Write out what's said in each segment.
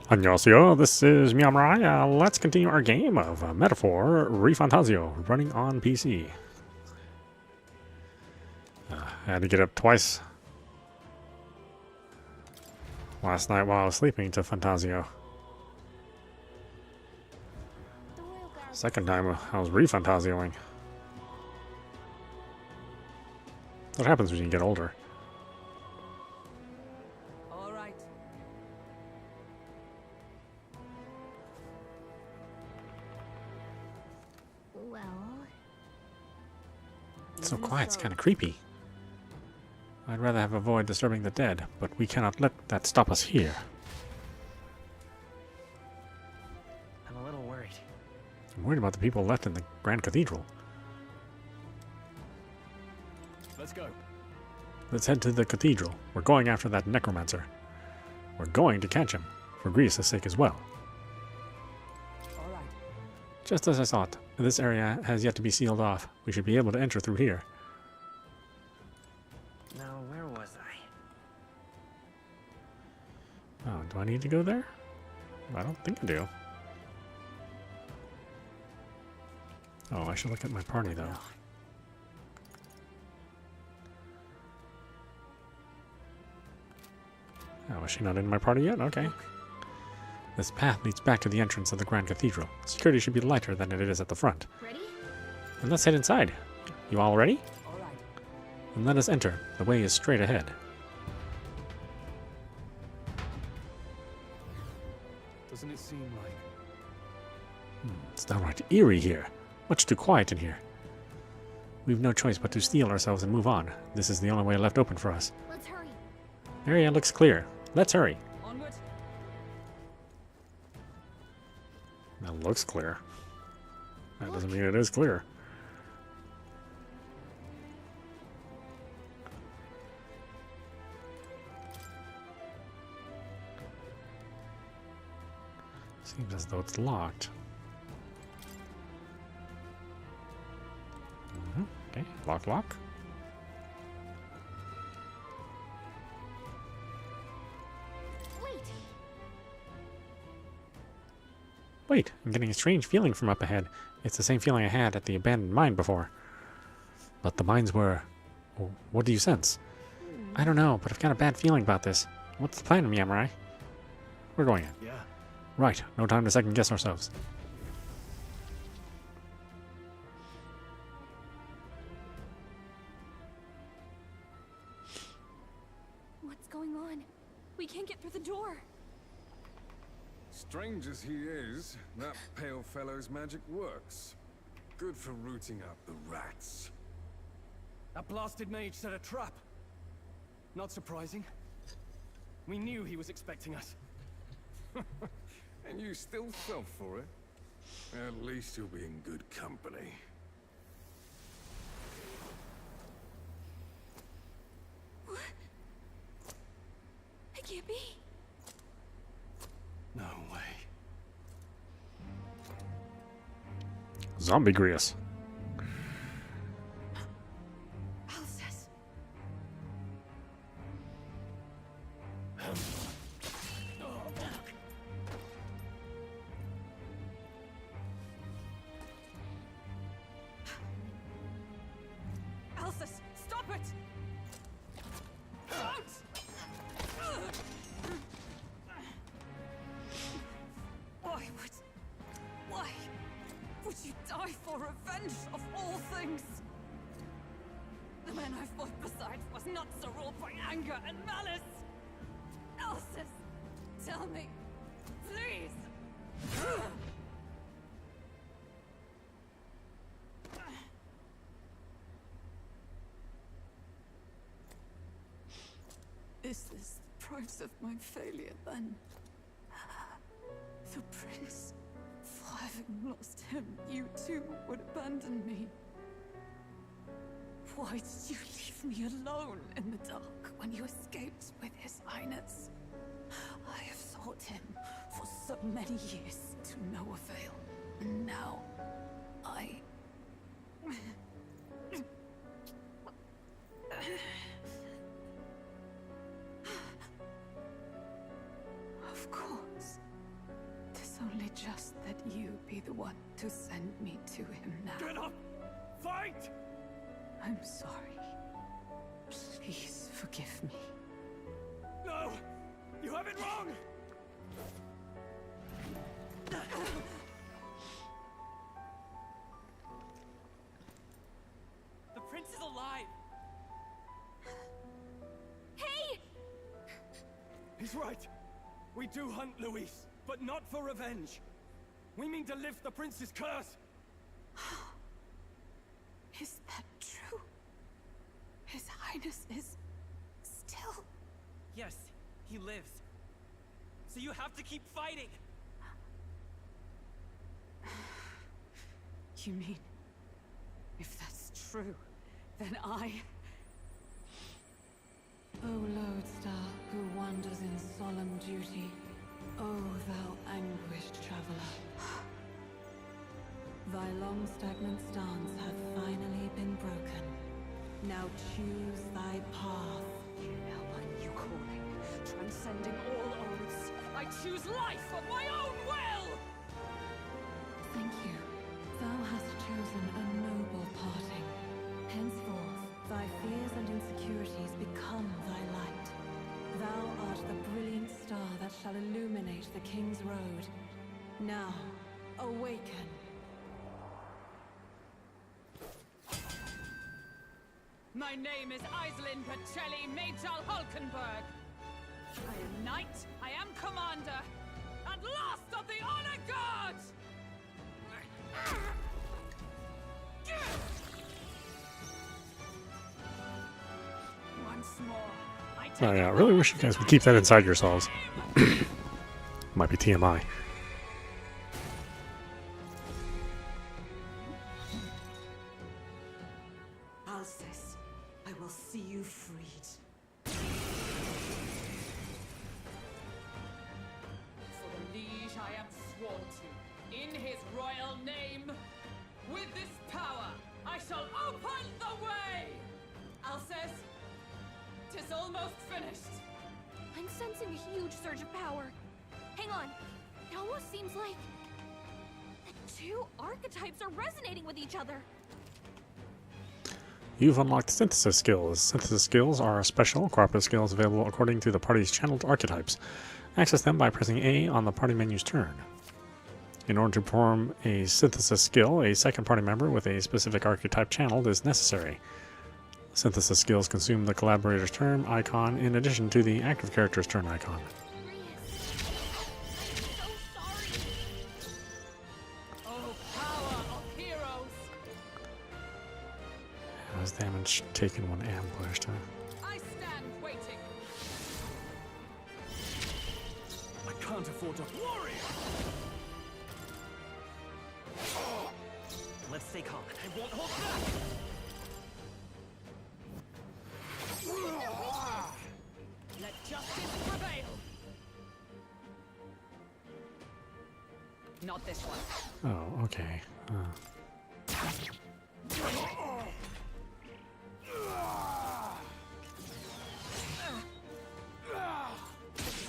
Annyeonghaseyo, this is meowmurai. Let's continue our game of Metaphor REFantazio, running on PC. I had to get up twice last night while I was sleeping to Fantazio. Second time I was REFantazioing. What happens when you get older? It's so quiet, it's kind of creepy. I'd rather have avoid disturbing the dead, but we cannot let that stop us here. I'm a little worried. I'm worried about the people left in the Grand Cathedral. Let's go. Let's head to the cathedral. We're going after that necromancer. We're going to catch him, for Greece's sake as well. All right. Just as I thought, this area has yet to be sealed off. We should be able to enter through here. Now, where was I? Oh, do I need to go there? I don't think I do. Oh, I should look at my party, though. Oh, is she not in my party yet? Okay. This path leads back to the entrance of the Grand Cathedral. Security should be lighter than it is at the front. Ready? And let's head inside. You all ready? All right. And let us enter. The way is straight ahead. Doesn't it seem like... It's downright eerie here. Much too quiet in here. We've no choice but to steel ourselves and move on. This is the only way left open for us. Let's hurry. Area looks clear. Let's hurry. Onward? That looks clear. That doesn't mean it is clear. Seems as though it's locked. Okay, lock. Wait, I'm getting a strange feeling from up ahead. It's the same feeling I had at the abandoned mine before. But the mines were... What do you sense? I don't know, but I've got a bad feeling about this. What's the plan, meowmurai? We're going in. Yeah. Right, no time to second guess ourselves. What's going on? We can't get through the door. Strange as he is, that pale fellow's magic works. Good for rooting out the rats. That blasted mage set a trap. Not surprising. We knew he was expecting us. And you still fell for it? At least you'll be in good company. What? It can't be. No way. Zombie Grease. Alcest. Alcest, stop it! Why would you die for revenge of all things? The man I fought beside was not so ruled by anger and malice. Alcest, tell me, please. Is this the price of my failure then? The prince? For having lost him, you too would abandon me. Why did you leave me alone in the dark when you escaped with his highness? I have sought him for so many years to no avail, and now I... Of course. be the one to send me to him now. Get up! Fight! I'm sorry. Please forgive me. No! You have it wrong! The prince is alive! Hey! He's right. We do hunt Luis, but not for revenge. We mean to lift the prince's curse. Is that true? His Highness is still... Yes, he lives. So you have to keep fighting. You mean, if that's true, then I... O lodestar who wanders in solemn duty, O thou anguished traveler. Thy long stagnant stance hath finally been broken. Now choose thy path. Now my new calling, transcending all oaths, I choose life of my own will! Thank you. Thou hast chosen a noble parting. Henceforth, thy fears and insecurities become thy light. Thou art the brilliant star that shall illuminate the King's Road. Now, awaken. My name is Aislinn Pacelli Majal Hulkenberg. I am knight, I am commander, and last of the honor guard! Once more, I take Oh yeah, I really wish you guys would keep that inside yourselves. Might be TMI. Alcest, I will see you freed. For the liege I am sworn to, in his royal name, with this power, I shall open the way! Alcest, 'tis almost finished. I'm sensing a huge surge of power. Hang on. It almost seems like the two archetypes are resonating with each other. You've unlocked synthesis skills. Synthesis skills are special cooperative skills available according to the party's channeled archetypes. Access them by pressing A on the party menu's turn. In order to perform a synthesis skill, a second party member with a specific archetype channeled is necessary. Synthesis skills consume the collaborator's turn icon in addition to the active character's turn icon. Oh, power of heroes! Has damage taken when ambushed, huh? I stand waiting. I can't afford to... Warrior! Let's stay calm. I won't hold back! Let justice prevail. Not this one. Oh, okay.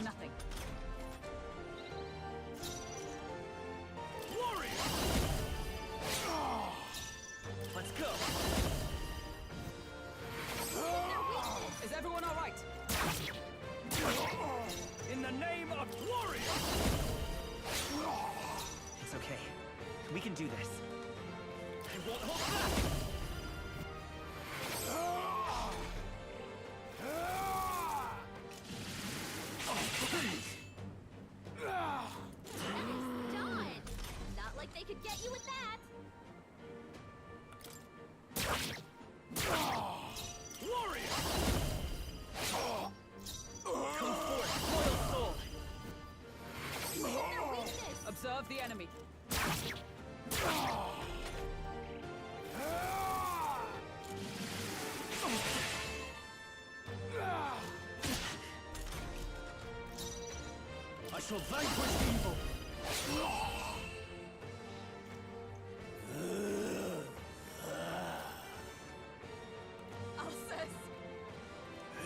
Nothing. Warrior! Let's go! Is everyone all right? In the name of warrior! It's okay. We can do this. I won't hold back! Done. Not like they could get you with that. Warrior! Come forth, loyal soul. Their weakness. Observe the enemy. I shall vanquish evil! Alcest!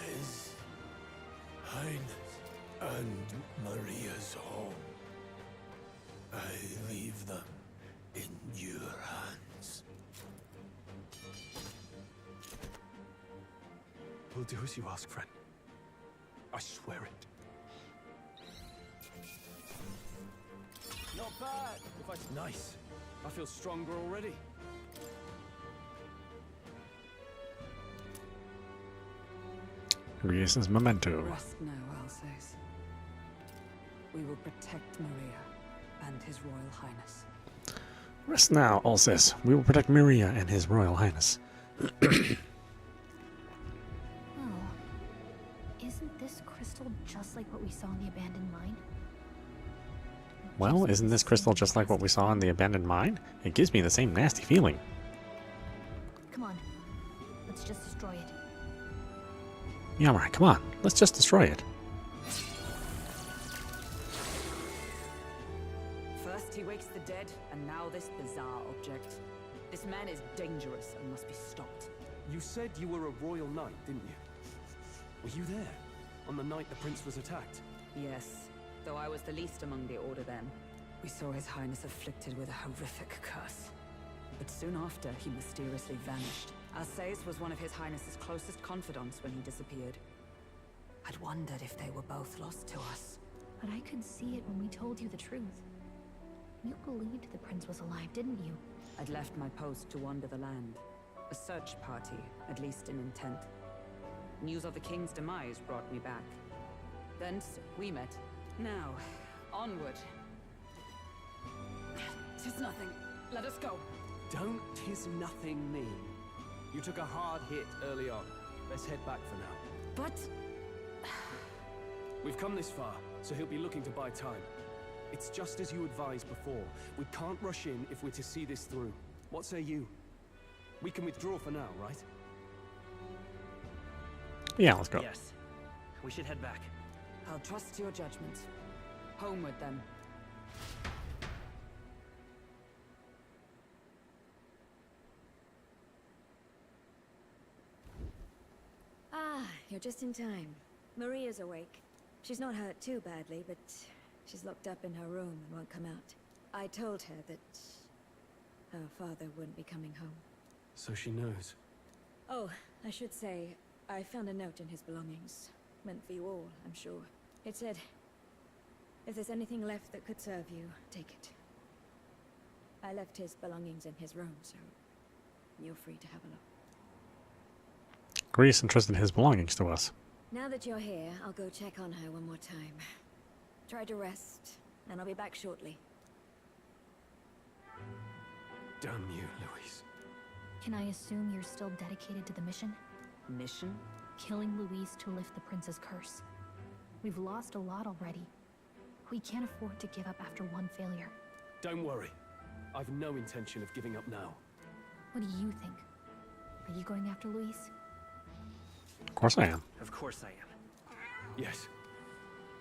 His Highness and Maria's home. I leave them We'll do as you ask, friend. I swear it. Not bad. Nice. I feel stronger already. Reasons memento. Rest now, Alsace. We will protect Maria and His Royal Highness. Rest now, Ulysses. We will protect Maria and His Royal Highness. Oh. Isn't this crystal just like what we saw in the abandoned mine? Well, isn't this crystal just like what we saw in the abandoned mine? It gives me the same nasty feeling. Come on. Let's just destroy it. Meowmurai, come on. Let's just destroy it. First he wakes the dead, and now this bizarre object. This man is dangerous and must be stopped. You said you were a royal knight, didn't you? Were you there? On the night the prince was attacked? Yes, though I was the least among the Order then. We saw His Highness afflicted with a horrific curse. But soon after, he mysteriously vanished. Alsace was one of His Highness's closest confidants when he disappeared. I'd wondered if they were both lost to us. But I could see it when we told you the truth. You believed the prince was alive, didn't you? I'd left my post to wander the land. A search party, at least in intent. News of the king's demise brought me back. Thence, we met. Now, onward. 'Tis nothing. Let us go. Don't "'tis nothing" mean? You took a hard hit early on. Let's head back for now. But... We've come this far, so he'll be looking to buy time. It's just as you advised before. We can't rush in if we're to see this through. What say you? We can withdraw for now, right? Yeah, let's go. Yes. We should head back. I'll trust your judgment. Homeward, then. Ah, you're just in time. Maria's awake. She's not hurt too badly, but she's locked up in her room and won't come out. I told her that her father wouldn't be coming home. So she knows. Oh, I should say, I found a note in his belongings. Meant for you all, I'm sure. It said, if there's anything left that could serve you, take it. I left his belongings in his room, so you're free to have a look. Greece entrusted his belongings to us. Now that you're here, I'll go check on her one more time. Try to rest, and I'll be back shortly. Damn you, Louise. Can I assume you're still dedicated to the mission? Mission? Killing Louise to lift the prince's curse. We've lost a lot already. We can't afford to give up after one failure. Don't worry. I've no intention of giving up now. What do you think? Are you going after Louise? Of course I am. Of course I am. Yes.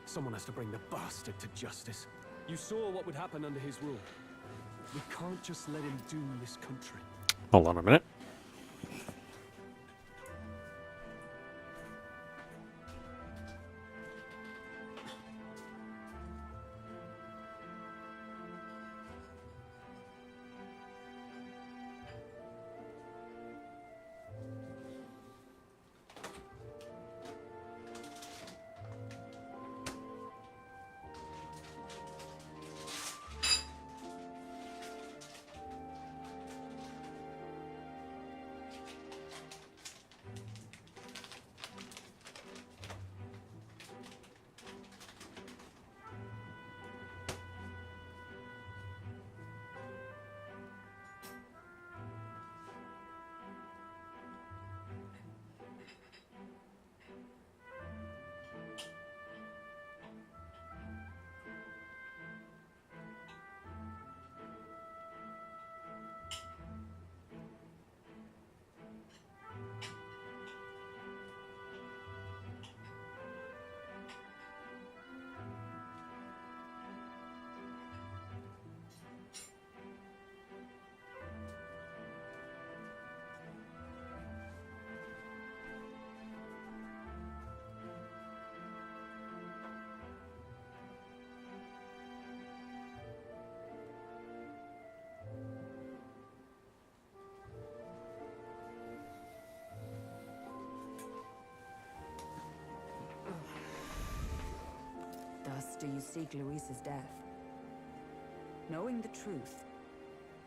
Someone has to bring the bastard to justice. You saw what would happen under his rule. We can't just let him doom this country. Hold on a minute. do you seek Luis's death? Knowing the truth,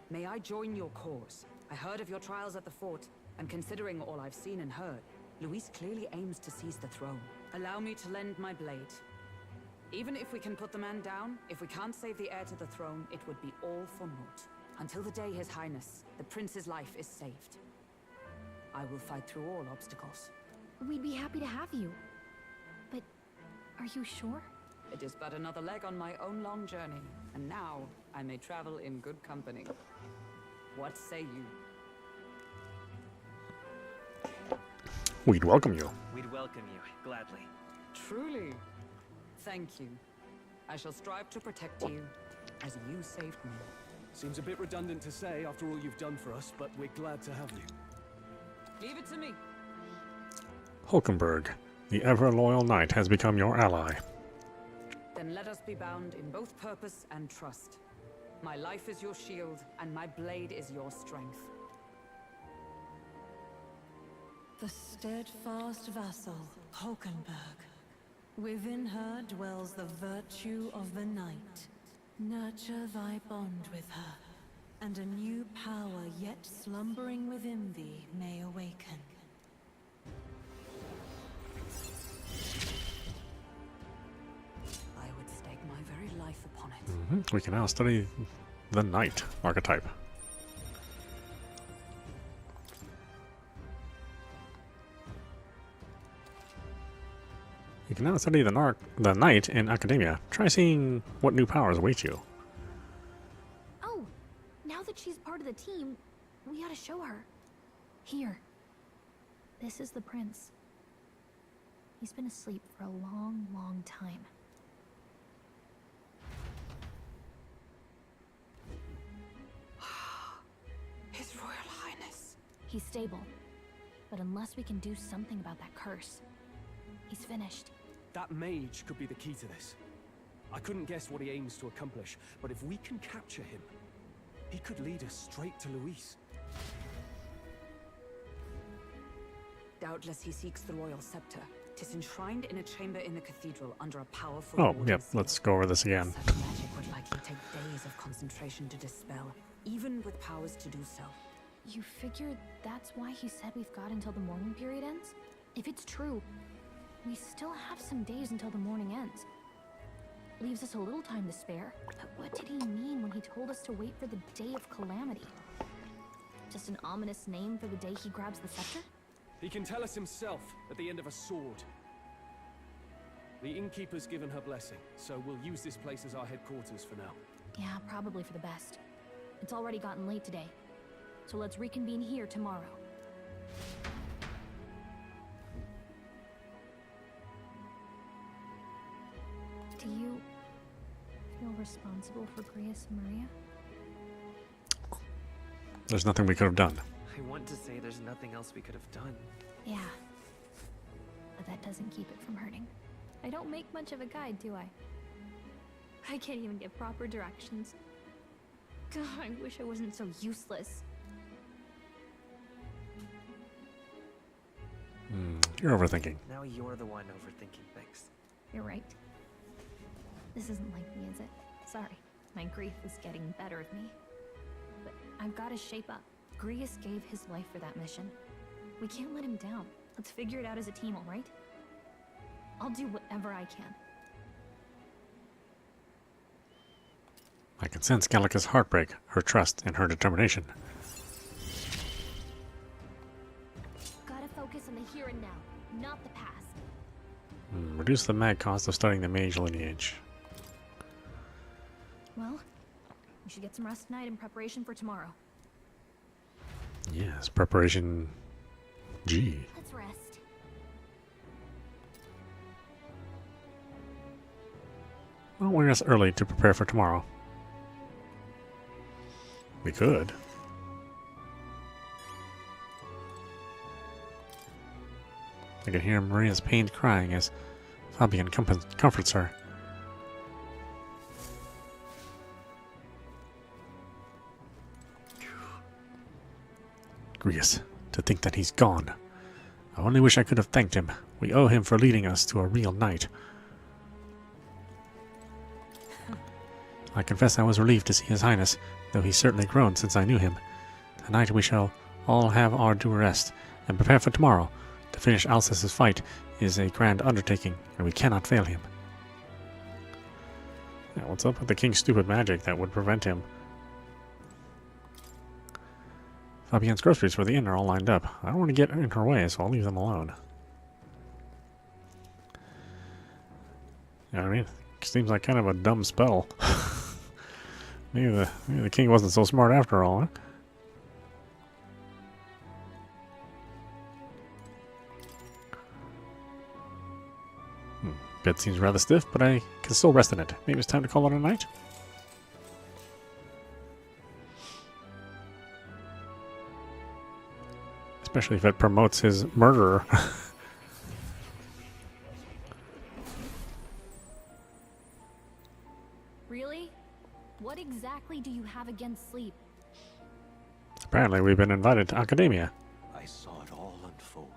may I join your cause? I heard of your trials at the fort, and considering all I've seen and heard, Luis clearly aims to seize the throne. Allow me to lend my blade. Even if we can put the man down, if we can't save the heir to the throne, it would be all for naught. Until the day His Highness, the prince's life is saved. I will fight through all obstacles. We'd be happy to have you. But are you sure? It is but another leg on my own long journey, and now I may travel in good company. What say you? We'd welcome you. We'd welcome you, gladly. Truly. Thank you. I shall strive to protect you as you saved me. Seems a bit redundant to say after all you've done for us, but we're glad to have you. Leave it to me. Hulkenberg, the ever-loyal knight, has become your ally. Then let us be bound in both purpose and trust. My life is your shield, and my blade is your strength. The steadfast vassal, Hulkenberg. Within her dwells the virtue of the knight. Nurture thy bond with her, and a new power yet slumbering within thee may awaken. I would stake my very life upon it. We can now study the knight archetype. You can now study the knight in academia. Try seeing what new powers await you. Oh, now that she's part of the team, we ought to show her. Here. This is the prince. He's been asleep for a long, long time. His Royal Highness. He's stable. But unless we can do something about that curse, he's finished. That mage could be the key to this. I couldn't guess what he aims to accomplish, but if we can capture him, he could lead us straight to Luis. Doubtless he seeks the royal scepter. 'Tis enshrined in a chamber in the cathedral under a powerful Oh, warding yep, seal. let's go over this again. Such magic would likely take days of concentration to dispel, even with powers to do so. You figure that's why he said we've got until the mourning period ends? If it's true, we still have some days until the mourning ends. Leaves us a little time to spare. But what did he mean when he told us to wait for the day of calamity? Just an ominous name for the day he grabs the scepter? He can tell us himself at the end of a sword. The innkeeper's given her blessing, so we'll use this place as our headquarters for now. Yeah, probably for the best. It's already gotten late today, so let's reconvene here tomorrow. Do you feel responsible for Grius and Maria? There's nothing we could have done. I want to say there's nothing else we could have done. Yeah. But that doesn't keep it from hurting. I don't make much of a guide, do I? I can't even give proper directions. God, I wish I wasn't so useless. You're overthinking. Now you're the one overthinking things. You're right. This isn't like me, is it? Sorry. My grief is getting the better of me. But I've got to shape up. Grius gave his life for that mission. We can't let him down. Let's figure it out as a team, all right? I'll do whatever I can. I can sense Gallica's heartbreak, her trust, and her determination. Gotta focus on the here and now, not the past. Reduce the mad cost of studying the mage lineage. Well, we should get some rest tonight in preparation for tomorrow. Yes, preparation G. Let's rest. Well, we're rest early to prepare for tomorrow. We could. I can hear Maria's pained crying as Fabian comforts her. Grius, to think that he's gone. I only wish I could have thanked him. We owe him for leading us to a real knight. I confess I was relieved to see His Highness, though he's certainly grown since I knew him. Tonight we shall all have our due rest, and prepare for tomorrow. To finish Alces's fight is a grand undertaking, and we cannot fail him. Yeah, what's up with the king's stupid magic that would prevent him? Fabienne's groceries for the inn are all lined up. I don't want to get in her way, so I'll leave them alone. You know what I mean? Seems like kind of a dumb spell. maybe the king wasn't so smart after all, huh? Bed seems rather stiff, but I can still rest in it. Maybe it's time to call it a night? Especially if it promotes his murderer. Really? What exactly do you have against sleep? Apparently we've been invited to Academia. I saw it all unfold.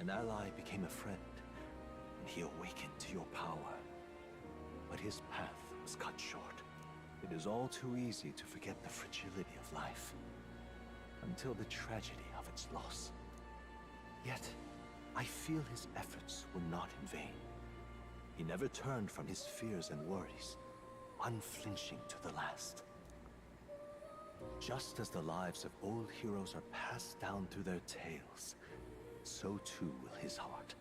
An ally became a friend, and he awakened to your power. But his path was cut short. It is all too easy to forget the fragility of life, until the tragedy of its loss. Yet, I feel his efforts were not in vain. He never turned from his fears and worries, unflinching to the last. Just as the lives of old heroes are passed down through their tales, so too will his heart.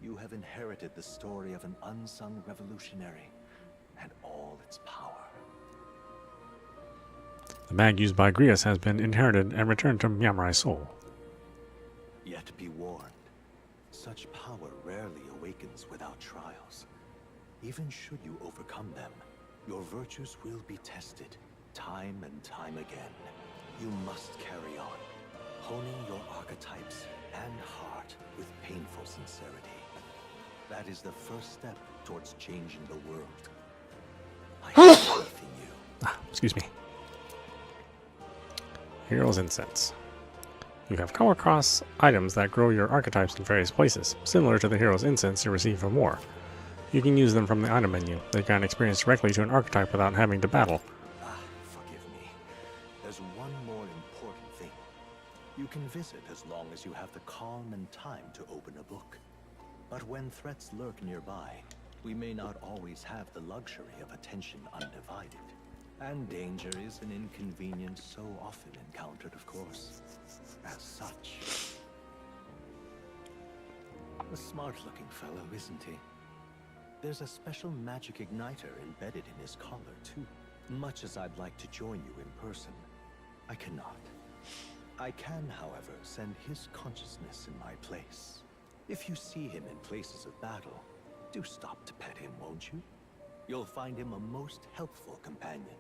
You have inherited the story of an unsung revolutionary and all its power. The bag used by Grius has been inherited and returned to meowmurai's soul. Yet be warned, such power rarely awakens without trials. Even should you overcome them, your virtues will be tested, time and time again. You must carry on, honing your archetypes and heart with painful sincerity. That is the first step towards changing the world. I have faith in you. Excuse me. Hero's Incense. You have come across items that grow your archetypes in various places, similar to the Hero's Incense you receive from war. You can use them from the item menu. They grant experience directly to an archetype without having to battle. Forgive me. There's one more important thing. You can visit as long as you have the calm and time to open a book. But when threats lurk nearby, we may not always have the luxury of attention undivided. And danger is an inconvenience so often encountered, of course. As such. A smart-looking fellow, isn't he? There's a special magic igniter embedded in his collar, too. Much as I'd like to join you in person, I cannot. I can, however, send his consciousness in my place. If you see him in places of battle, do stop to pet him, won't you? You'll find him a most helpful companion.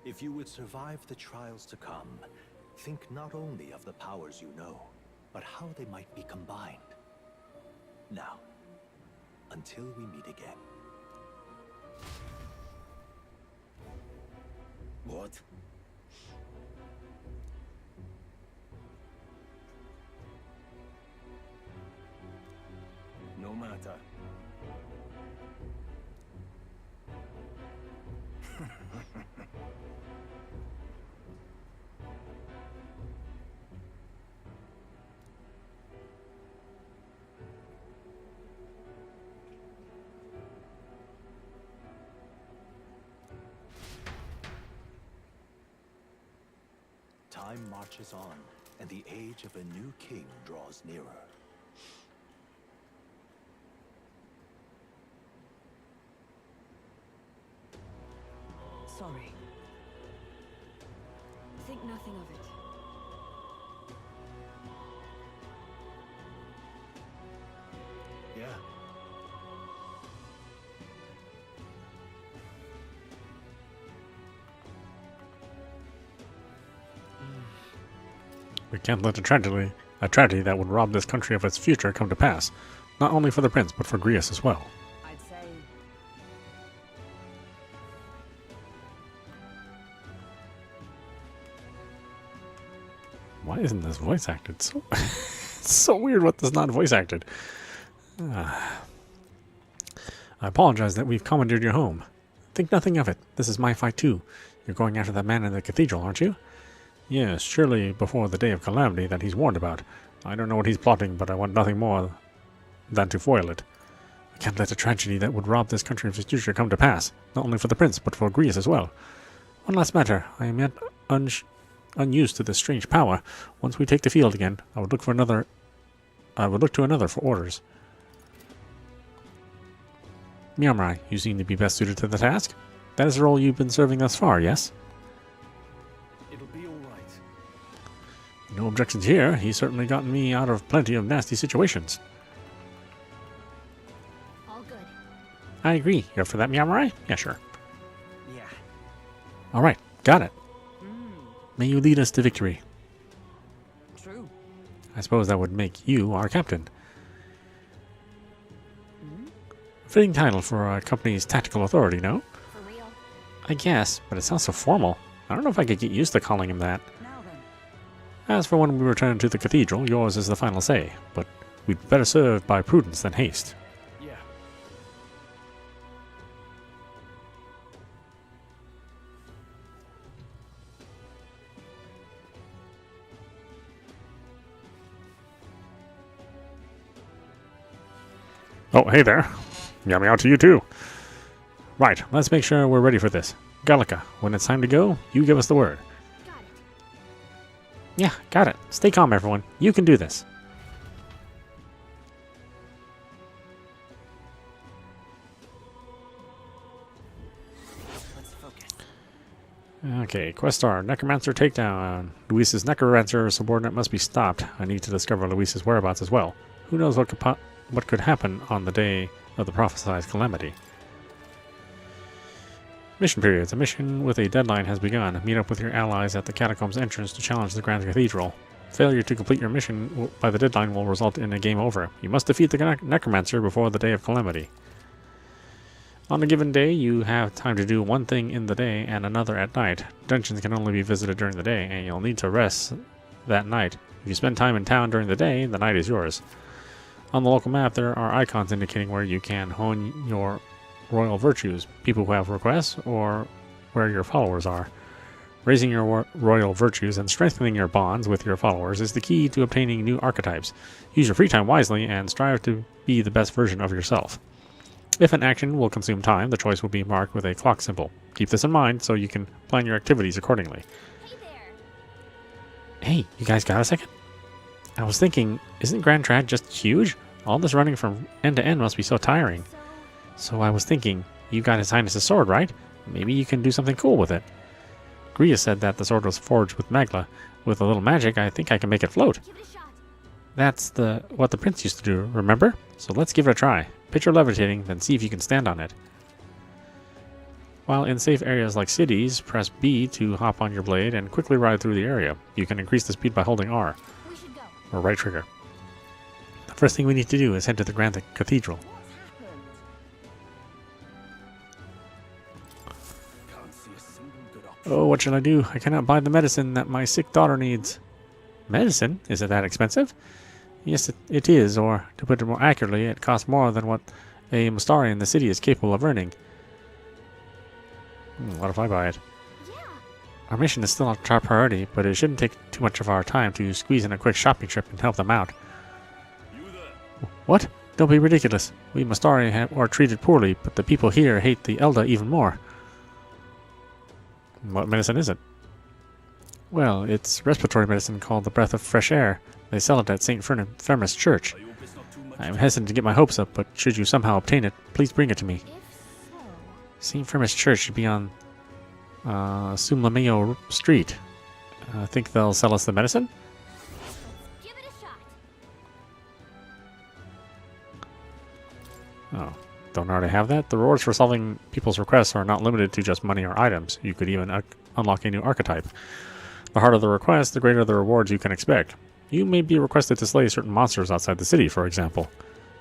If you would survive the trials to come, think not only of the powers you know, but how they might be combined. Now, until we meet again. What? No matter. Time marches on, and the age of a new king draws nearer. Sorry. Think nothing of it. Yeah. We can't let a tragedy that would rob this country of its future come to pass. Not only for the prince, but for Grius as well. I'd say Why isn't this voice acted? So it's so weird what this not voice acted. I apologize that we've commandeered your home. think nothing of it. This is my fight too. You're going after that man in the cathedral, aren't you? Yes, surely before the day of calamity that he's warned about. I don't know what he's plotting, but I want nothing more than to foil it. I can't let a tragedy that would rob this country of its future come to pass, not only for the prince, but for Greece as well. One last matter. I am yet unused to this strange power. Once we take the field again, I would look to another for orders. Meowmurai, you seem to be best suited to the task. That is the role you've been serving thus far, yes? It'll be all right. No objections here. He's certainly gotten me out of plenty of nasty situations. All good. I agree. You're up for that, Meowmurai? Yeah, sure. Yeah. Alright, got it. May you lead us to victory. True. I suppose that would make you our captain. Fitting title for a company's tactical authority, no? For real. I guess, but it sounds so formal. I don't know if I could get used to calling him that. Now then. As for when we return to the cathedral, yours is the final say, but we'd better serve by prudence than haste. Yeah. Oh, hey there. Meow meow to you too. Right, let's make sure we're ready for this. Gallica, when it's time to go, you give us the word. Got it. Yeah, got it. Stay calm, everyone. You can do this. Let's focus. Okay, quest star, Necromancer takedown. Luis's Necromancer subordinate must be stopped. I need to discover Luis's whereabouts as well. Who knows what could happen on the day of the prophesied calamity. Mission periods. A mission with a deadline has begun. Meet up with your allies at the catacombs entrance to challenge the Grand Cathedral. Failure to complete your mission by the deadline will result in a game over. You must defeat the Necromancer before the day of calamity. On a given day, you have time to do one thing in the day and another at night. Dungeons can only be visited during the day, and you'll need to rest that night. If you spend time in town during the day, the night is yours. On the local map, there are icons indicating where you can hone your royal virtues, people who have requests, or where your followers are. Raising your royal virtues and strengthening your bonds with your followers is the key to obtaining new archetypes. Use your free time wisely and strive to be the best version of yourself. If an action will consume time, the choice will be marked with a clock symbol. Keep this in mind so you can plan your activities accordingly. Hey there. Hey, you guys got a second? I was thinking, isn't Grand Trad just huge? All this running from end to end must be so tiring. So I was thinking, you got His Highness's sword, right? Maybe you can do something cool with it. Gria said that the sword was forged with magla. With a little magic, I think I can make it float. Give it a shot. That's what the prince used to do, remember? So let's give it a try. Picture levitating, then see if you can stand on it. While in safe areas like cities, press B to hop on your blade and quickly ride through the area. You can increase the speed by holding R, We should go. or right trigger. The first thing we need to do is head to the Grand Cathedral. Can't see a single good option. Oh, what should I do? I cannot buy the medicine that my sick daughter needs. Medicine? Is it that expensive? Yes, it is, or to put it more accurately, it costs more than what a Mustari in the city is capable of earning. What if I buy it? Yeah. Our mission is still our top priority, but it shouldn't take too much of our time to squeeze in a quick shopping trip and help them out. What? Don't be ridiculous. We Mustari are treated poorly, but the people here hate the Elda even more. What medicine is it? Well, it's respiratory medicine called the Breath of Fresh Air. They sell it at St. Firmus Church. I am hesitant to get my hopes up, but should you somehow obtain it, please bring it to me. If so, St. Firmus Church should be on Sumlameo Street. I think they'll sell us the medicine? give it a shot. Oh, don't already have that? The rewards for solving people's requests are not limited to just money or items. You could even unlock a new archetype. The harder the request, the greater the rewards you can expect. You may be requested to slay certain monsters outside the city, for example.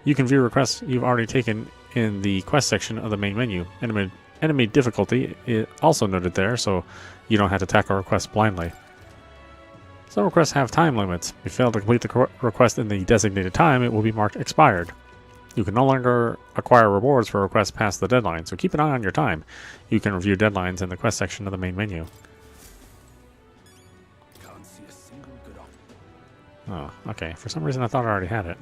You can view requests you've already taken in the quest section of the main menu. Enemy difficulty is also noted there, so you don't have to tackle requests blindly. Some requests have time limits. If you fail to complete the request in the designated time, it will be marked expired. You can no longer acquire rewards for requests past the deadline, so keep an eye on your time. You can review deadlines in the quest section of the main menu. Can't see a single good option. Oh, okay. For some reason I thought I already had it.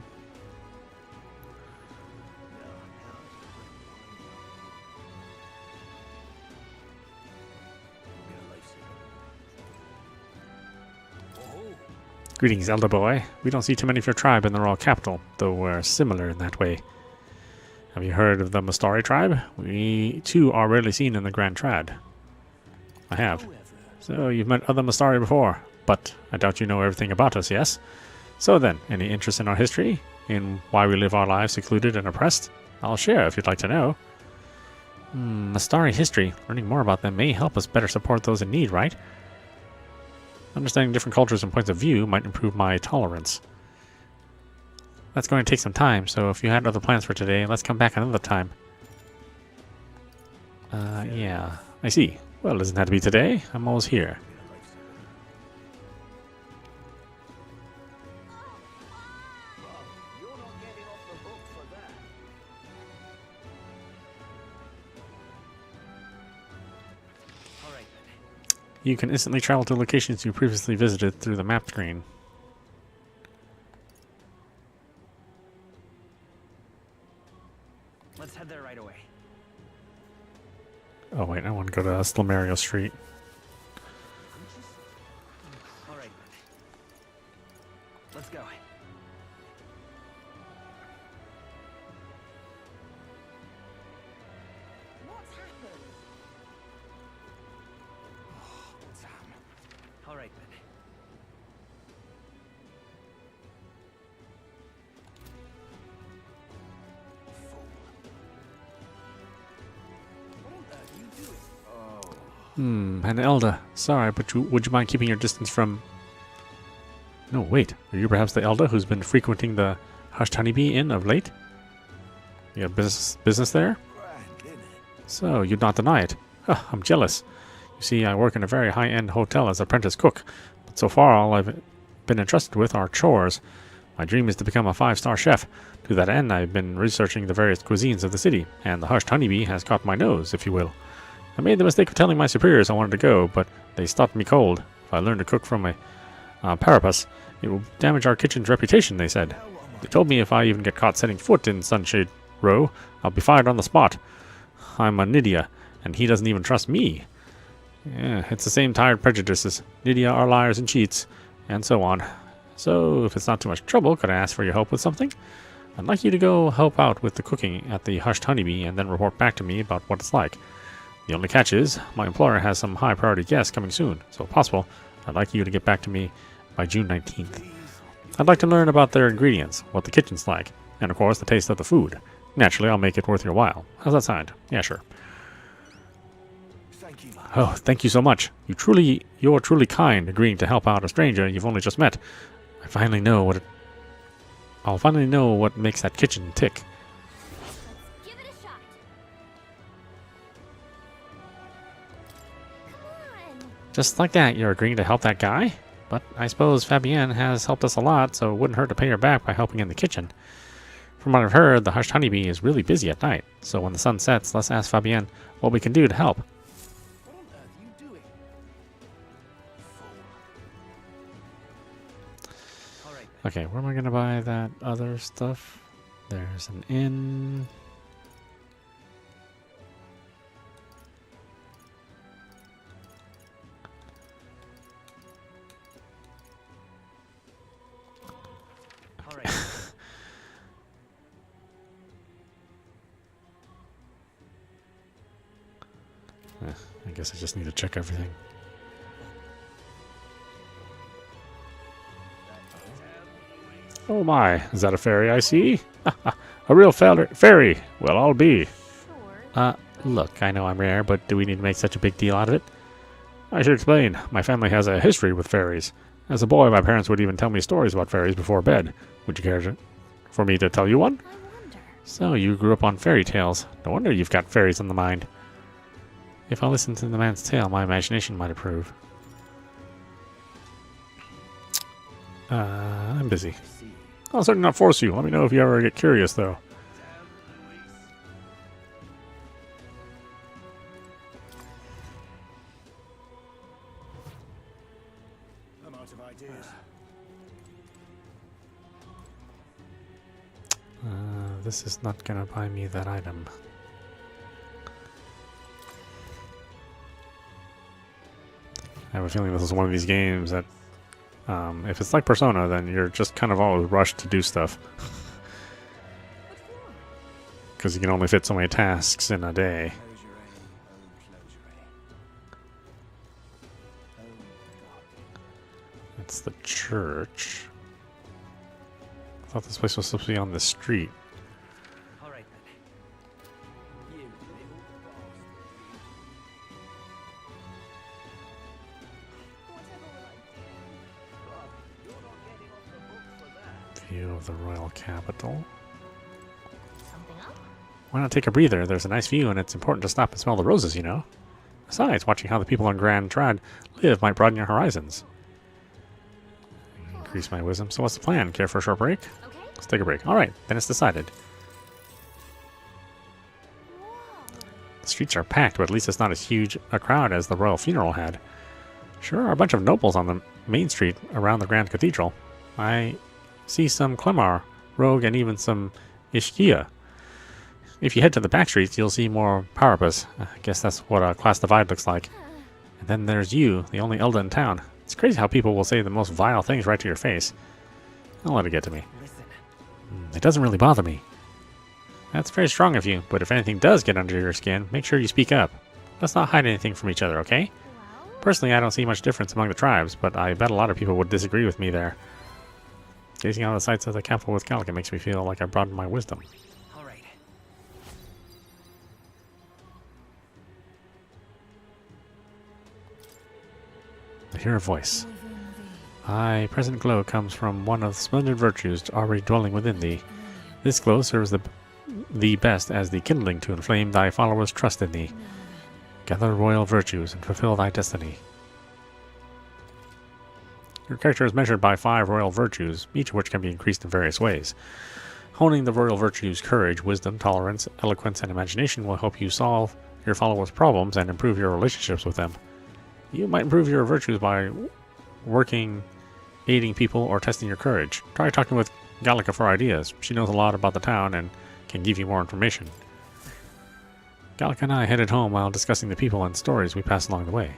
Greetings, elder boy. We don't see too many of your tribe in the royal capital, though we're similar in that way. Have you heard of the Mastari tribe? We, too, are rarely seen in the Grand Trad. I have. So, you've met other Mastari before, but I doubt you know everything about us, yes? So then, any interest in our history? In why we live our lives secluded and oppressed? I'll share if you'd like to know. Mastari history. Learning more about them may help us better support those in need, right? Understanding different cultures and points of view might improve my tolerance. That's going to take some time, so if you had other plans for today, let's come back another time. Yeah, I see. Well, doesn't have to be today. I'm always here. You can instantly travel to locations you previously visited through the map screen. Let's head there right away. Oh wait, I want to go to Slamario Street. All right, then. Let's go. What's happened? All right, then. An elder. Sorry, but would you mind keeping your distance from... No, wait. Are you perhaps the elder who's been frequenting the Hushed Honeybee Inn of late? You have business there? So, you'd not deny it. Huh, I'm jealous. You see, I work in a very high-end hotel as apprentice cook, but so far all I've been entrusted with are chores. My dream is to become a 5-star chef. To that end, I've been researching the various cuisines of the city, and the Hushed Honeybee has caught my nose, if you will. I made the mistake of telling my superiors I wanted to go, but they stopped me cold. If I learn to cook from a parapus, it will damage our kitchen's reputation, they said. They told me if I even get caught setting foot in Sunshade Row, I'll be fired on the spot. I'm a Nydia, and he doesn't even trust me. Yeah, it's the same tired prejudices. Nydia are liars and cheats, and so on. So, if it's not too much trouble, could I ask for your help with something? I'd like you to go help out with the cooking at the Hushed Honeybee and then report back to me about what it's like. The only catch is, my employer has some high-priority guests coming soon, so if possible, I'd like you to get back to me by June 19th. I'd like to learn about their ingredients, what the kitchen's like, and of course the taste of the food. Naturally, I'll make it worth your while. How's that sound? Yeah, sure. Oh, thank you so much. You're truly kind, agreeing to help out a stranger you've only just met. I'll finally know what makes that kitchen tick. Give it a shot. Come on. Just like that, you're agreeing to help that guy? But I suppose Fabienne has helped us a lot, so it wouldn't hurt to pay her back by helping in the kitchen. From what I've heard, the Hushed Honeybee is really busy at night, so when the sun sets, let's ask Fabienne what we can do to help. What on earth are you doing? All right. Okay, where am I going to buy that other stuff? There's an inn. All right. I guess I just need to check everything. Oh my, is that a fairy I see? A real fairy. Well, I'll be. Look, I know I'm rare, but do we need to make such a big deal out of it? I should explain. My family has a history with fairies. As a boy, my parents would even tell me stories about fairies before bed. Would you care for me to tell you one? I wonder. So, you grew up on fairy tales. No wonder you've got fairies on the mind. If I listen to the man's tale, my imagination might improve. I'm busy. I'll certainly not force you. Let me know if you ever get curious, though. this is not gonna buy me that item. I have a feeling this is one of these games that, if it's like Persona, then you're just kind of always rushed to do stuff. Because you can only fit so many tasks in a day. It's the church. I thought this place was supposed to be on the street. All right then. You little bastard. View of the royal capital. Something up? Why not take a breather? There's a nice view, and it's important to stop and smell the roses, you know? Besides, watching how the people on Grand Trad live might broaden your horizons. Increase my wisdom. So what's the plan? Care for a short break? Okay. Let's take a break. Alright, then it's decided. The streets are packed, but at least it's not as huge a crowd as the royal funeral had. Sure are a bunch of nobles on the main street around the Grand Cathedral. I see some Clemar, Rogue, and even some Ishkia. If you head to the back streets, you'll see more Parabas. I guess that's what a class divide looks like. And then there's you, the only Elda in town. It's crazy how people will say the most vile things right to your face. Don't let it get to me. Listen. It doesn't really bother me. That's very strong of you, but if anything does get under your skin, make sure you speak up. Let's not hide anything from each other, okay? Well, Personally, I don't see much difference among the tribes, but I bet a lot of people would disagree with me there. Gazing out the sights of the capital with Gallica makes me feel like I broadened my wisdom. All right. I hear a voice. Aye, present glow comes from one of the splendid virtues already dwelling within thee. This glow serves the best as the kindling to inflame thy followers' trust in thee. Gather royal virtues and fulfill thy destiny. Your character is measured by 5 royal virtues, each of which can be increased in various ways. Honing the royal virtues courage, wisdom, tolerance, eloquence, and imagination will help you solve your followers' problems and improve your relationships with them. You might improve your virtues by working, aiding people, or testing your courage. Try talking with Gallica for ideas. She knows a lot about the town and can give you more information. Gallica and I headed home while discussing the people and stories we passed along the way.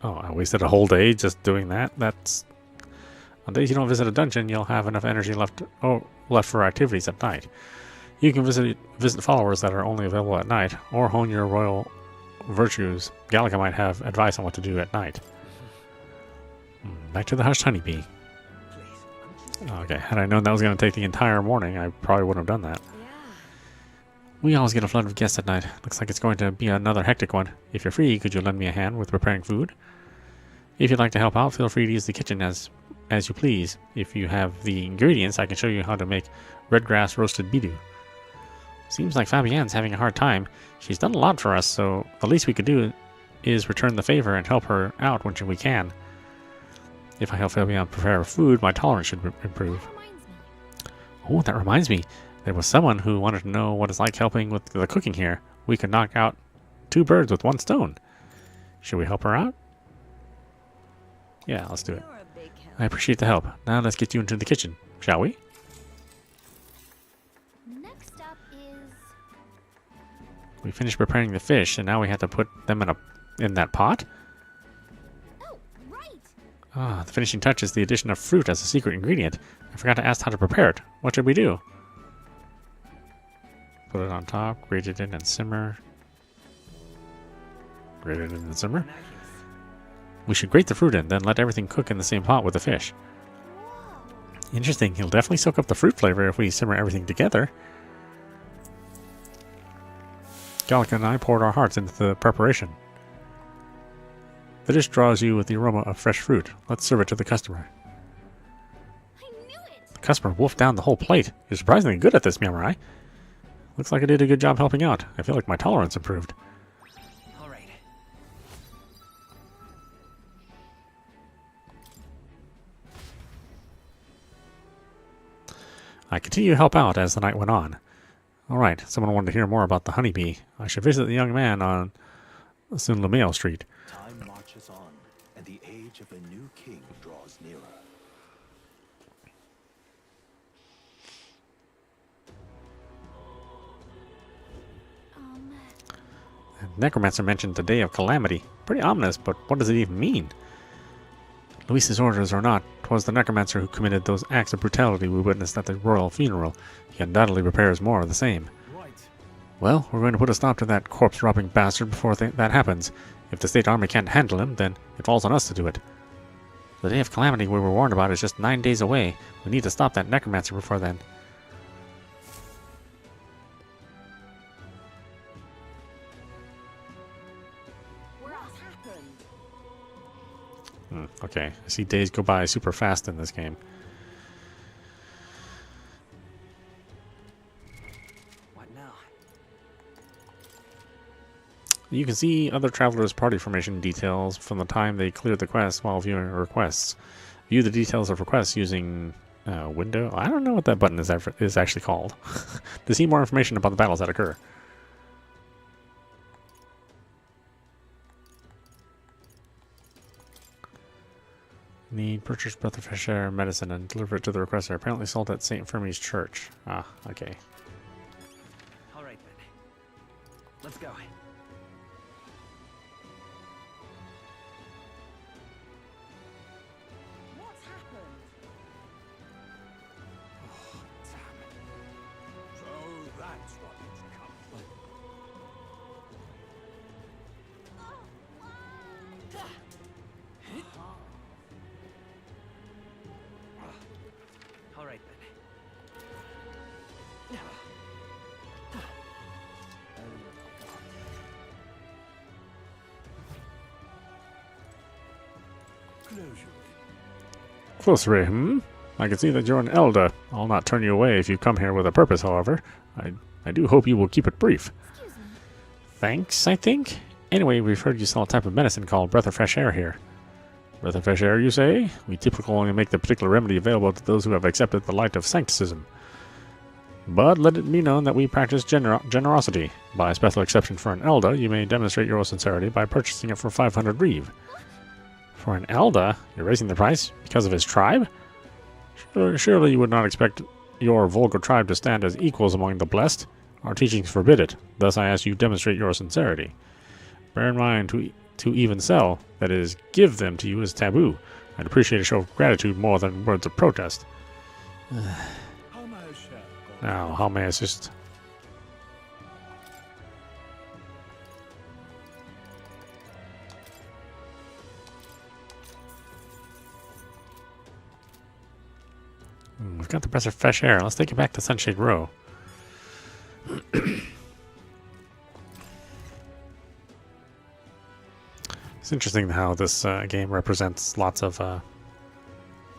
Oh, I wasted a whole day just doing that? That's... On days you don't visit a dungeon, you'll have enough energy left for activities at night. You can visit followers that are only available at night, or hone your royal virtues. Gallica might have advice on what to do at night. Back to the hushed honeybee. Okay, had I known that was going to take the entire morning, I probably wouldn't have done that. Yeah. We always get a flood of guests at night. Looks like it's going to be another hectic one. If you're free, could you lend me a hand with preparing food? If you'd like to help out, feel free to use the kitchen as you please. If you have the ingredients, I can show you how to make red grass roasted bidu. Seems like Fabienne's having a hard time. She's done a lot for us, so the least we could do is return the favor and help her out when we can. If I help Fabienne prepare food, my tolerance should improve. that reminds me. Oh, that reminds me. There was someone who wanted to know what it's like helping with the cooking here. We could knock out 2 birds with 1 stone. Should we help her out? Yeah, let's do it. You're a big help. I appreciate the help. Now let's get you into the kitchen, shall we? Next up is... We finished preparing the fish, and now we have to put them in that pot? Oh, right! Ah, the finishing touch is the addition of fruit as a secret ingredient. I forgot to ask how to prepare it. What should we do? Put it on top, grate it in and simmer. Grate it in and simmer. We should grate the fruit in, then let everything cook in the same pot with the fish. Interesting, he'll definitely soak up the fruit flavor if we simmer everything together. Gallica and I poured our hearts into the preparation. The dish draws you with the aroma of fresh fruit. Let's serve it to the customer. I knew it! The customer wolfed down the whole plate. You're surprisingly good at this, meowmurai. Looks like I did a good job helping out. I feel like my tolerance improved. All right. I continued to help out as the night went on. Alright, someone wanted to hear more about the honeybee. I should visit the young man on Sunlumeo Street. Time marches on, and the age of a new king draws nearer. necromancer mentioned the Day of Calamity. Pretty ominous, but what does it even mean? Luis's orders or not, 'twas the necromancer who committed those acts of brutality we witnessed at the royal funeral. He undoubtedly prepares more of the same. Right. Well, we're going to put a stop to that corpse-robbing bastard before that happens. If the state army can't handle him, then it falls on us to do it. The Day of Calamity we were warned about is just 9 days away. We need to stop that necromancer before then. Okay, I see days go by super fast in this game. What now? You can see other travelers' party formation details from the time they cleared the quest while viewing requests. View the details of requests using window. I don't know what that button is actually called. To see more information about the battles that occur. Need purchase breath of fresh air and medicine and deliver it to the requester. Apparently sold at St. Fermi's church. Ah, okay. Alright then. Let's go. What's happened? So that's what it's come from. Alright then. Close, Ray, hmm? I can see that you're an elder. I'll not turn you away if you come here with a purpose, however. I do hope you will keep it brief. Thanks, I think? Anyway, we've heard you sell a type of medicine called breath of fresh air here. Breath of fresh air, you say? We typically only make the particular remedy available to those who have accepted the light of sancticism. But let it be known that we practice generosity. By special exception for an elder, you may demonstrate your sincerity by purchasing it for 500 reeve. For an elder, you're raising the price because of his tribe? Surely you would not expect your vulgar tribe to stand as equals among the blessed. Our teachings forbid it. Thus I ask you demonstrate your sincerity. Bear in mind, to even sell, that is, give them to you, is taboo. I'd appreciate a show of gratitude more than words of protest. Now, how may I assist? We've got the breath of fresh air. Let's take it back to Sunshade Row. It's interesting how this game represents lots of kind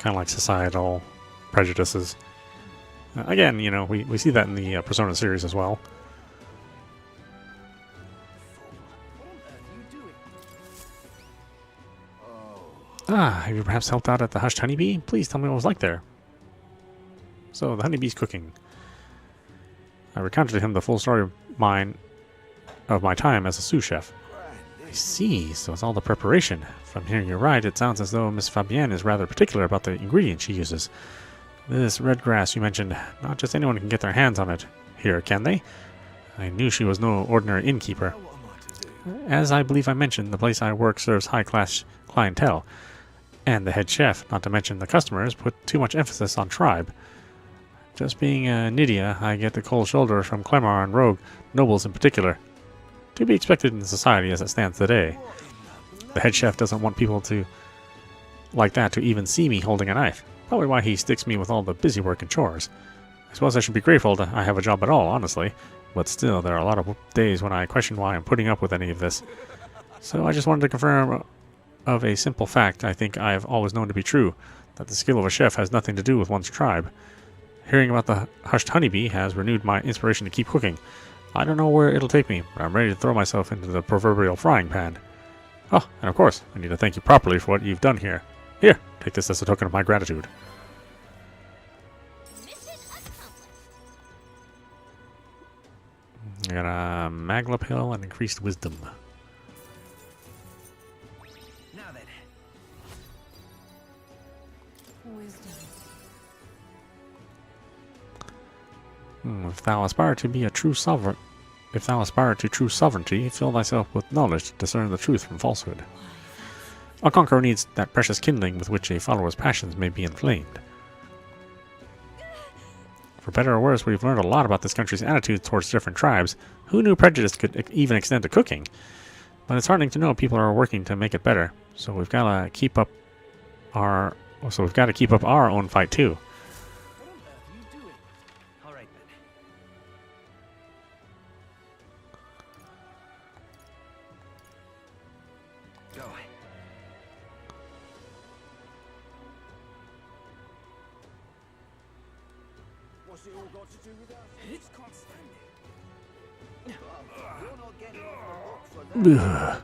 of like societal prejudices. Again, you know, we see that in the Persona series as well. Ah, have you perhaps helped out at the Hushed Honeybee? Please tell me what it was like there. So, the honeybee's cooking. I recounted to him the full story of my time as a sous chef. I see, so it's all the preparation. From hearing you right, it sounds as though Miss Fabienne is rather particular about the ingredients she uses. This red grass you mentioned, not just anyone can get their hands on it here, can they? I knew she was no ordinary innkeeper. As I believe I mentioned, the place I work serves high-class clientele, and the head chef, not to mention the customers, put too much emphasis on tribe. Just being a Nydia, I get the cold shoulder from Clemar and Rogue, nobles in particular. To be expected in society as it stands today. The head chef doesn't want people like that to even see me holding a knife. Probably why he sticks me with all the busy work and chores. I suppose I should be grateful that I have a job at all, honestly. But still, there are a lot of days when I question why I'm putting up with any of this. So I just wanted to confirm of a simple fact I think I have always known to be true, that the skill of a chef has nothing to do with one's tribe. Hearing about the Hushed Honeybee has renewed my inspiration to keep cooking. I don't know where it'll take me, but I'm ready to throw myself into the proverbial frying pan. Oh, and of course, I need to thank you properly for what you've done here. Here, take this as a token of my gratitude. I got a Magla pill and increased wisdom. Now then. Wisdom. If thou aspire to be a true sovereign, if thou aspire to true sovereignty, fill thyself with knowledge to discern the truth from falsehood. A conqueror needs that precious kindling with which a follower's passions may be inflamed. For better or worse, we've learned a lot about this country's attitudes towards different tribes. Who knew prejudice could even extend to cooking? But it's heartening to know people are working to make it better. So we've got to keep up our own fight too. What on earth are you doing? All right then. Go. What's it all got to do with us? It's can't stand it. You're not getting off the hook for that. Ugh.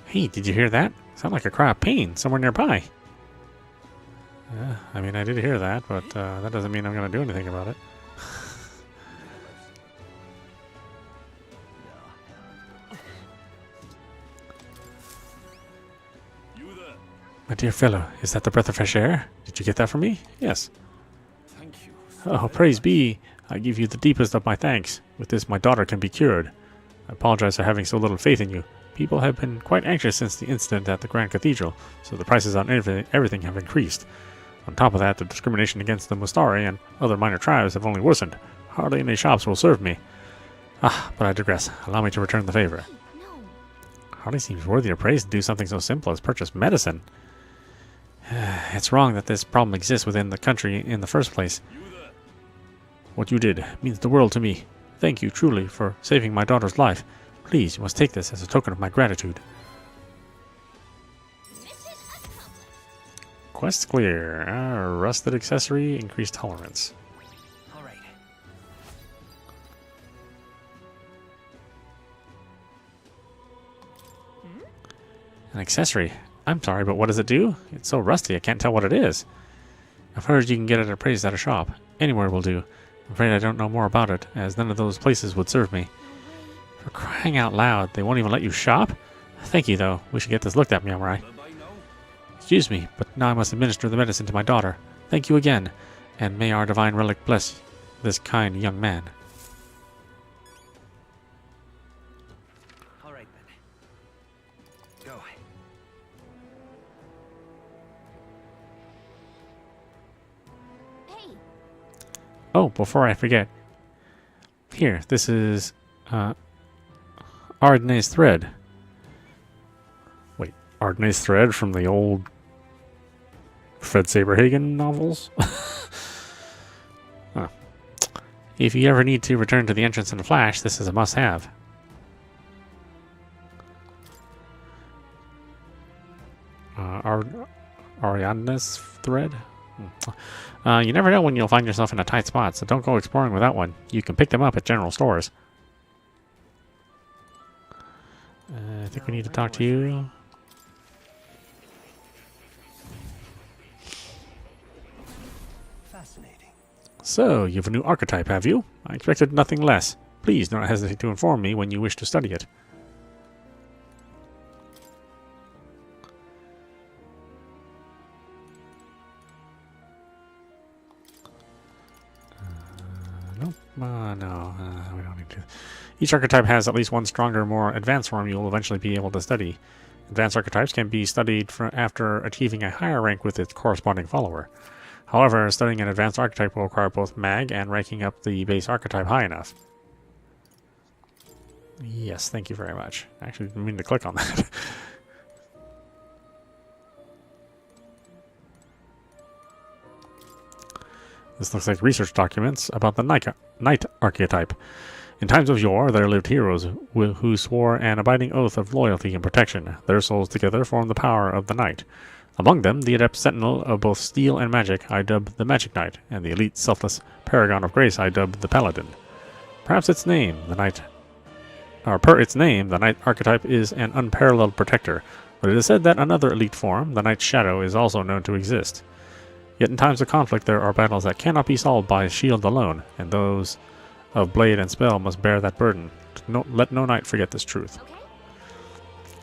Hey, did you hear that? Sound like a cry of pain somewhere nearby. I mean, I did hear that, but that doesn't mean I'm going to do anything about it. My dear fellow, is that the breath of fresh air? Did you get that from me? Yes. Thank you. Oh, praise be. I give you the deepest of my thanks. With this, my daughter can be cured. I apologize for having so little faith in you. People have been quite anxious since the incident at the Grand Cathedral, so the prices on everything have increased. On top of that, the discrimination against the Mustari and other minor tribes have only worsened. Hardly any shops will serve me. Ah, but I digress. Allow me to return the favor. No. Hardly seems worthy of praise to do something so simple as purchase medicine. It's wrong that this problem exists within the country in the first place. What you did means the world to me. Thank you truly for saving my daughter's life. Please, you must take this as a token of my gratitude. Quest clear. Rusted accessory, increased tolerance. All right. An accessory. I'm sorry, but what does it do? It's so rusty I can't tell what it is. I've heard you can get it appraised at a shop. Anywhere will do. I'm afraid I don't know more about it, as none of those places would serve me. For crying out loud, they won't even let you shop? Thank you, though. We should get this looked at, meowmurai. Excuse me, but now I must administer the medicine to my daughter. Thank you again, and may our divine relic bless this kind young man. All right then. Go. Hey, Oh, before I forget. Here, this is, Ardnay's thread. Wait, Ardnay's thread from the old Fred Saberhagen novels? Huh. If you ever need to return to the entrance in a flash, this is a must-have. Ariadne's thread? You never know when you'll find yourself in a tight spot, so don't go exploring without one. You can pick them up at general stores. I think we need to talk to you. Fascinating. So, you have a new archetype, have you? I expected nothing less. Please don't hesitate to inform me when you wish to study it. Nope. No, we don't need to. Each archetype has at least one stronger, more advanced form you will eventually be able to study. Advanced archetypes can be studied after achieving a higher rank with its corresponding follower. However, studying an advanced archetype will require both mag and ranking up the base archetype high enough. Yes, thank you very much. I actually didn't mean to click on that. This looks like research documents about the knight archetype. In times of yore, there lived heroes who swore an abiding oath of loyalty and protection. Their souls together formed the power of the knight. Among them, the adept sentinel of both steel and magic I dubbed the Magic Knight, and the elite selfless paragon of grace I dubbed the Paladin. Perhaps its name, per its name, the knight archetype is an unparalleled protector, but it is said that another elite form, the Knight's Shadow, is also known to exist. Yet in times of conflict there are battles that cannot be solved by shield alone, and those of blade and spell must bear that burden. Let no knight forget this truth. okay?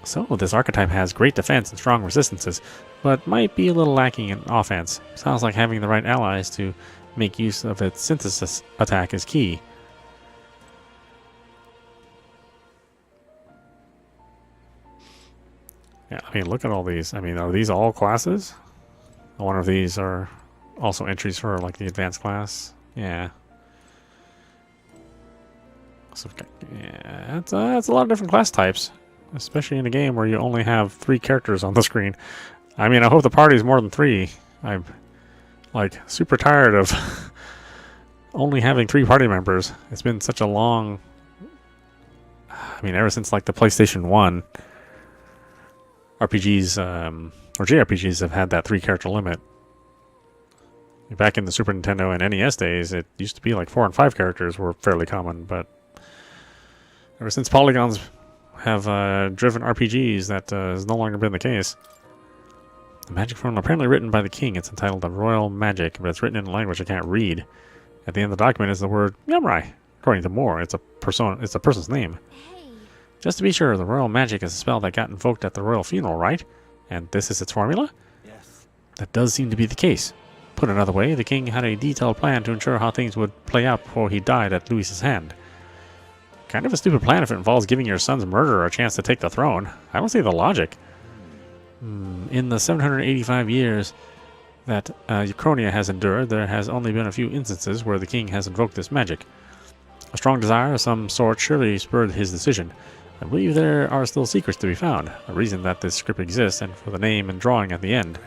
So, this archetype has great defense and strong resistances, but might be a little lacking in offense. Sounds like having the right allies to make use of its synthesis attack is key. Yeah, I mean, look at all these. I mean, are these all classes? I wonder if these are also entries for like the advanced class. Yeah. So, yeah, it's a lot of different class types, especially in a game where you only have 3 characters on the screen. I mean, I hope the party's more than 3. I'm like super tired of only having 3 party members. It's been such a long. I mean, ever since like the PlayStation 1, RPGs or JRPGs have had that 3 character limit. Back in the Super Nintendo and NES days, it used to be like 4 and 5 characters were fairly common, but ever since polygons have driven RPGs, that has no longer been the case. The magic formula apparently written by the king. It's entitled The Royal Magic, but it's written in a language I can't read. At the end of the document is the word meowmurai. According to Moore, it's a person's name. Just to be sure, the royal magic is a spell that got invoked at the royal funeral, right? And this is its formula? Yes. That does seem to be the case. Put another way, the king had a detailed plan to ensure how things would play out before he died at Louis's hand. Kind of a stupid plan if it involves giving your son's murderer a chance to take the throne. I don't see the logic. In the 785 years that Uchronia has endured, there has only been a few instances where the king has invoked this magic. A strong desire of some sort surely spurred his decision. I believe there are still secrets to be found, a reason that this script exists, and for the name and drawing at the end.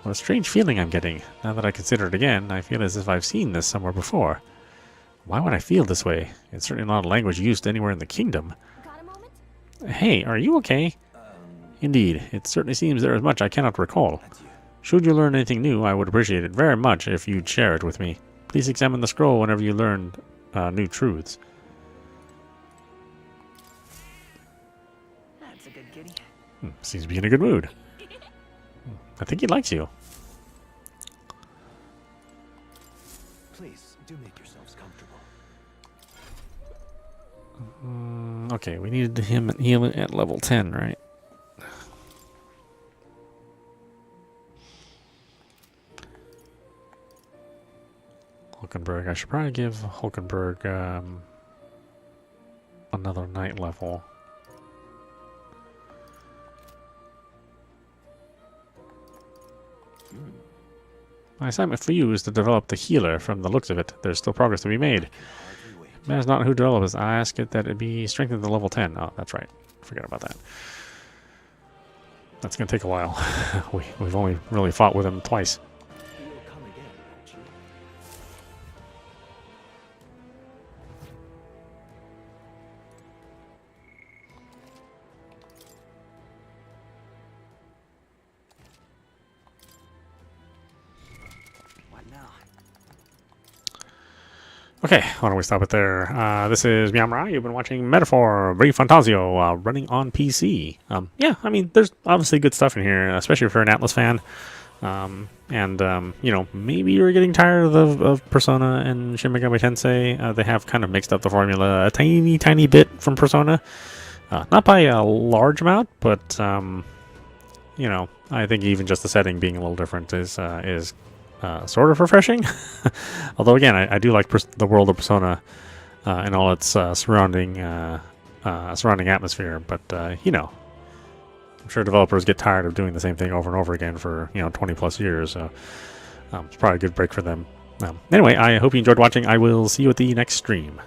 What a strange feeling I'm getting. Now that I consider it again, I feel as if I've seen this somewhere before. Why would I feel this way? It's certainly not a language used anywhere in the kingdom. Got a moment? Hey, are you okay? Indeed, it certainly seems there is much I cannot recall. Should you learn anything new, I would appreciate it very much if you'd share it with me. Please examine the scroll whenever you learn new truths. That's a good kitty. Seems to be in a good mood. I think he likes you. Please, do make yourselves comfortable. Okay, we needed him heal at level 10, right? Hulkenberg. I should probably give Hulkenberg another night level. My assignment for you is to develop the healer. From the looks of it, there's still progress to be made. Matters not who develops. I ask it that it be strengthened to level 10. Oh, that's right. Forget about that. That's going to take a while. We've only really fought with him twice. You'll come again, won't you? What now? Okay, why don't we stop it there? This is meowmurai. You've been watching Metaphor REFantazio running on PC. Yeah, I mean, there's obviously good stuff in here, especially if you're an Atlas fan. You know, maybe you're getting tired of Persona and Shin Megami Tensei. They have kind of mixed up the formula a tiny bit from Persona. Not by a large amount, but, you know, I think even just the setting being a little different is sort of refreshing. Although, again, I do like the world of Persona and all its surrounding atmosphere. But, you know, I'm sure developers get tired of doing the same thing over and over again for, 20 plus years. So it's probably a good break for them. Anyway, I hope you enjoyed watching. I will see you at the next stream.